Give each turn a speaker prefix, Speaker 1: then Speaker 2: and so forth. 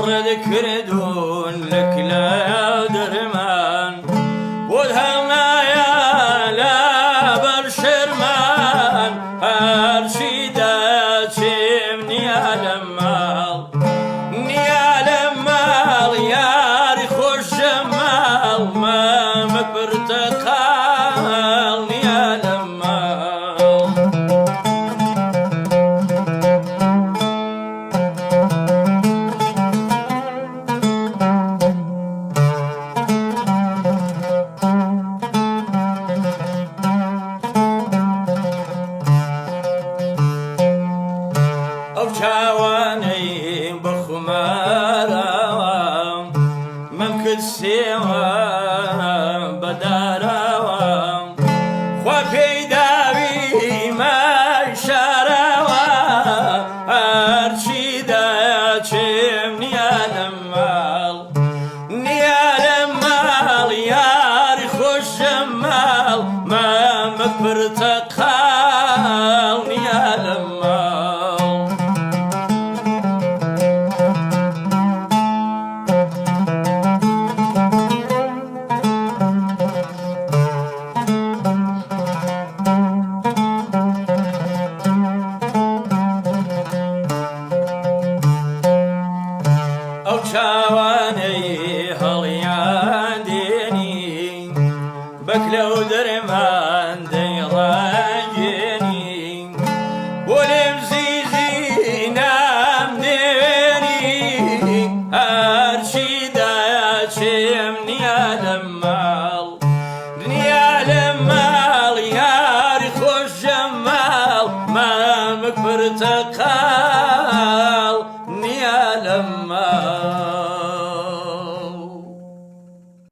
Speaker 1: ذكردون لك لا درمان والهنايا لا برشرمان أرشيدات شمني المال نيال المال يا رخوش جمال ما مكبرتقال نيال المال أو شاواني بخمارا ممكن سوى بدارا وفي دابي ما شاروا أرشيدا شمني المال نيال المال يا رخوش جمال ما مكبرتقال نيال المال أو شاواني هالياديني بكلو درمان ديراجيني والمزيزي نام ديني أرشيدا شمني المال دنيا المال يا رخوش جمال ما مكبرتقال نيا المال